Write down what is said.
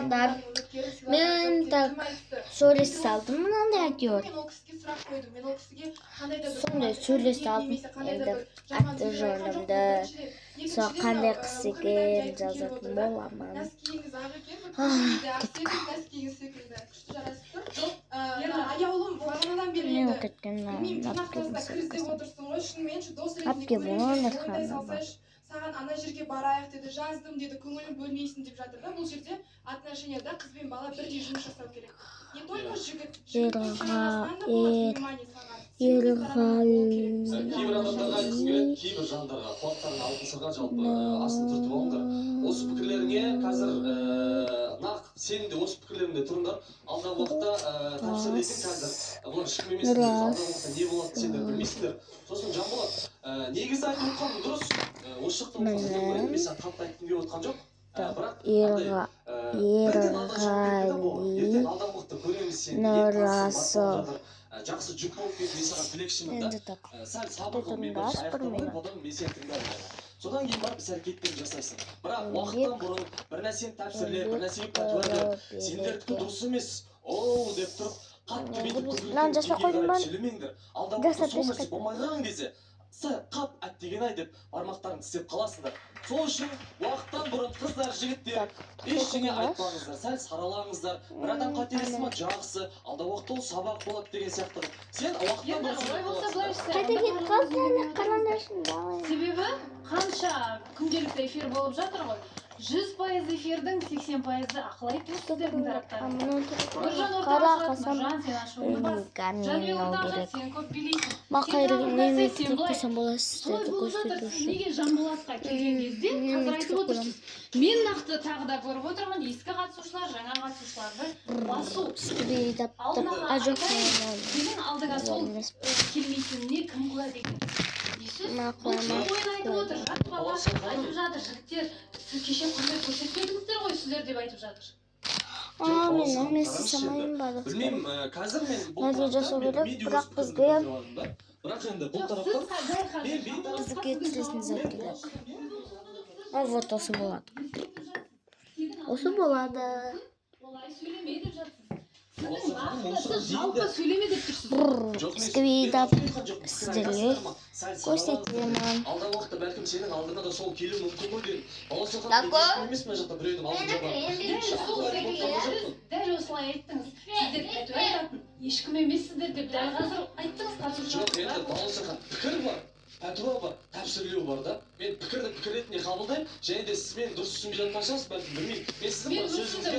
arkadaşlar. Ben tak söylesi saldım mınандай diyor. Sonunda söylesi aldım. Evde aktörlüğümde. Sonra kanday kısıken жазатын боламын. Кетік. Не кеткен саған ана жерге барайық деді, жаздым деді, көңілін бөлмейсің деп жатыр да. Бұл жерде отношенияда қыз бен бала бірдей жұмыс жасау керек. Не только жігіт санасынан да болады внимание саған. Кейбір адамдарға айтқысы келеді, кейбір жандарға қуаттарын алтын сырға жалпы астын түртіп алыңдар. Осы пікірлеріңе қазір нақ сенің де осы пікірлеріңде тұрыңдар. Алдағы уақытта тапсырлайтын қазір бұлар ешкім емес, алдағы уақытта не болады сендер білмейсіңдер. Сосын Жанболат, негізі айтып отқаның дұрыс. Осы шықты отқаның мен саған қатты айтқым келіп отқан жоқ. Бірақ жақсы жүк болып кетіп мен саған тілекшімін да. Сәл сабыр қыл, мен бірінші аяқтамай одан мен сені тыңдаймын. Содан кейін барып іс әрекеттерді жасайсың. Бірақ уақыттан бұрын бір нәрсені тәпсірлеп, бір нәрсеге пәтуа беріп, сендердікі дұрыс емес, оу деп тұрып қатты бүйтіп сөйлемеңдер. Алдағы уақытта сол нәрсе болмай қалған кезде сәл қап әттеген-ай деп бармақтарыңды тістеп қаласыңдар. Сол үшін уақыттан бұрын қыздар, жігіттер ештеңе айтпаңыздар, сәл саралаңыздар. Бір адам қателесі ма жақсы, алдағы уақытта ол сабақ болады деген сияқты. Сен уақыттан бұрын себебі қанша күнделікті эфир болып жатыр ғой. 100% эфирдің 80%-і ақыл айту сіздердің тараптарың. Нұржан ортаға шығады, Нұржан сен ашуын бас. Жанбек ортаға шығады, сен көп билейсің. Неге Жанболатқа келген кезде қазір айтып отырсыз. Мен нақты тағы да көріп отырмын, ескі қатысушылар, жаңа қатысушыларды басу. Сенің алдыға сол келмейтініне кім куә деген. Бұл кім ойын айтып отыр, жатпалар айтып жатыр, жігіттер, сіз кеше қандай көрсетпедіңіздер ғой сіздер деп айтып жатыр. Білмеймін, қазір мен бұл бірақ енді бұл тараптан Вот осы болады. Осы болады. Олай сөйлеме деп жатсыз. Сіздің нақты жалпы сөйлеме деп тұрсыз. Сквидап сіздерге көрсетемін. Алдағы уақытта бәлкім сенің алдыңа да сол келуі мүмкін ғой деймін. Емес мына жақта біреудің алдында бар. Дәл осылай айттыңыз. Сіздер пәтуа айтатын ешкім емессіздер деп дәл қазір айттыңыз қатысушылар. Жоқ, енді Баласахан пікір бар, пәтуа бар, тәпсірлеу бар да. Мен пікірді пікір ретінде қабылдаймын, және де сіз мені дұрыс түсінбей жатқан шығарсыз, бәлкім білмеймін. Мен сіздің сөзіңізге